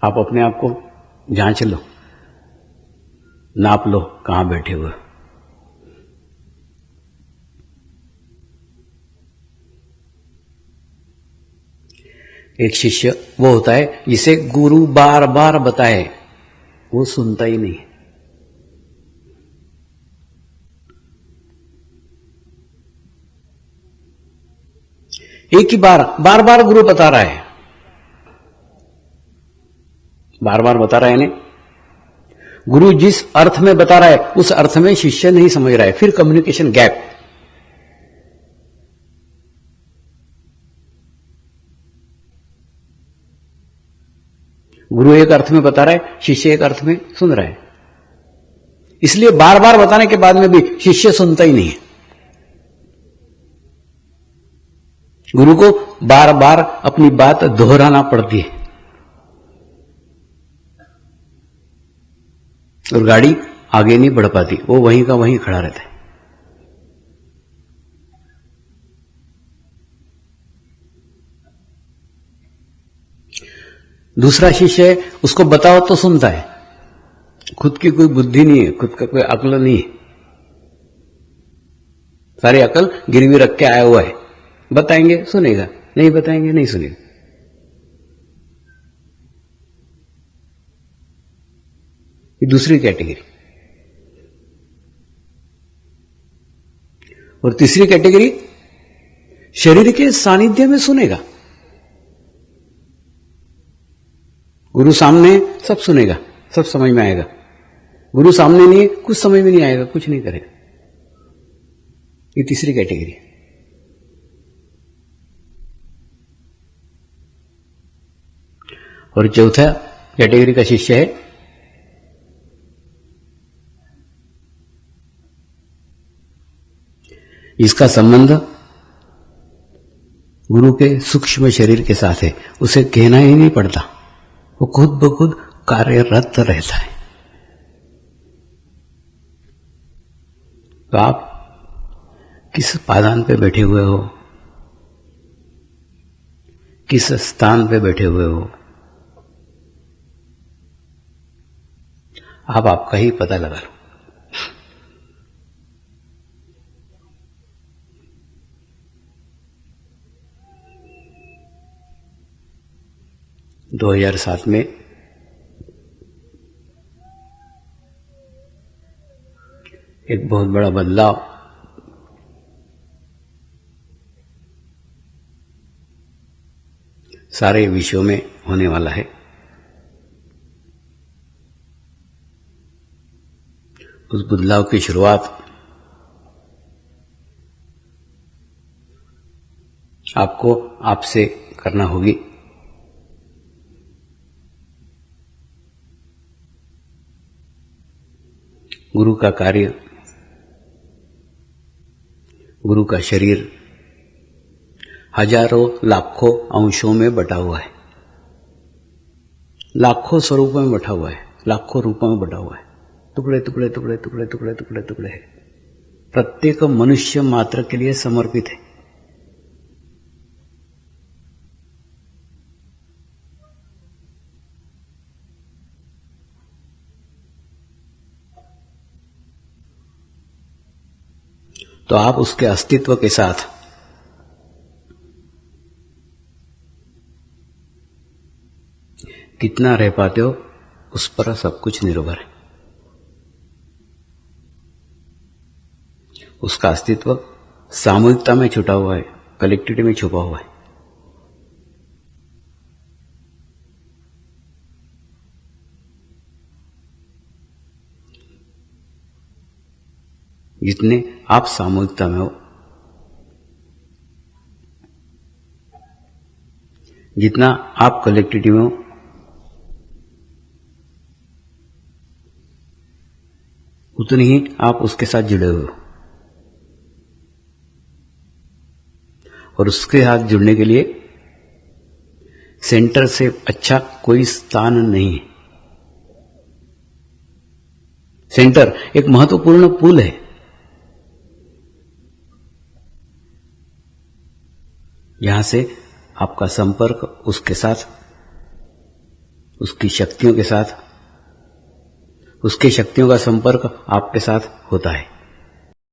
आप अपने आप को जांच लो, नाप लो कहां बैठे हुए। एक शिष्य वो होता है जिसे गुरु बार बार बताए वो सुनता ही नहीं। एक ही बार बार गुरु बता रहा है, बार बता रहा है यानी गुरु जिस अर्थ में बता रहा है उस अर्थ में शिष्य नहीं समझ रहा है, फिर कम्युनिकेशन गैप। गुरु एक अर्थ में बता रहा है, शिष्य एक अर्थ में सुन रहा है, इसलिए बार बार बताने के बाद में भी शिष्य सुनता ही नहीं है। गुरु को बार बार अपनी बात दोहराना पड़ती है और गाड़ी आगे नहीं बढ़ पाती, वो वहीं का वहीं खड़ा रहता है। दूसरा शिष्य है, उसको बताओ तो सुनता है, खुद की कोई बुद्धि नहीं है, खुद का कोई अक्ल नहीं है, सारी अकल गिरवी रख के आया हुआ है। बताएंगे सुनेगा, नहीं बताएंगे नहीं सुनेगा। ये दूसरी कैटेगरी। और तीसरी कैटेगरी शरीर के सानिध्य में सुनेगा। गुरु सामने सब सुनेगा, सब समझ में आएगा। गुरु सामने नहीं है, कुछ समझ में नहीं आएगा, कुछ नहीं करेगा। ये तीसरी कैटेगरी है। और चौथा कैटेगरी का शिष्य है इसका संबंध गुरु के सूक्ष्म शरीर के साथ है, उसे कहना ही नहीं पड़ता, वो खुद ब खुद कार्यरत रहता है। तो आप किस पादान पे बैठे हुए हो, किस स्थान पे बैठे हुए हो, आप आपका ही पता लगा लो। दो 2007 में एक बहुत बड़ा बदलाव सारे विश्व में होने वाला है। उस बदलाव की शुरुआत आपको आपसे करना होगी। गुरु का कार्य, गुरु का शरीर हजारों लाखों अंशों में बटा हुआ है, लाखों स्वरूपों में बटा हुआ है, लाखों रूपों में बटा हुआ है। टुकड़े टुकड़े टुकड़े टुकड़े टुकड़े टुकड़े टुकड़े है, प्रत्येक मनुष्य मात्र के लिए समर्पित है। तो आप उसके अस्तित्व के साथ कितना रह पाते हो उस पर सब कुछ निर्भर है। उसका अस्तित्व सामूहिकता में छुपा हुआ है, कलेक्टिविटी में छुपा हुआ है। जितने आप सामूहिकता में हो, जितना आप कलेक्टिविटी में हो, उतनी ही आप उसके साथ जुड़े हुए हो। और उसके साथ जुड़ने के लिए सेंटर से अच्छा कोई स्थान नहीं है। सेंटर एक महत्वपूर्ण पुल है, जहां से आपका संपर्क उसके साथ उसकी शक्तियों के साथ, उसके शक्तियों का संपर्क आपके साथ होता है।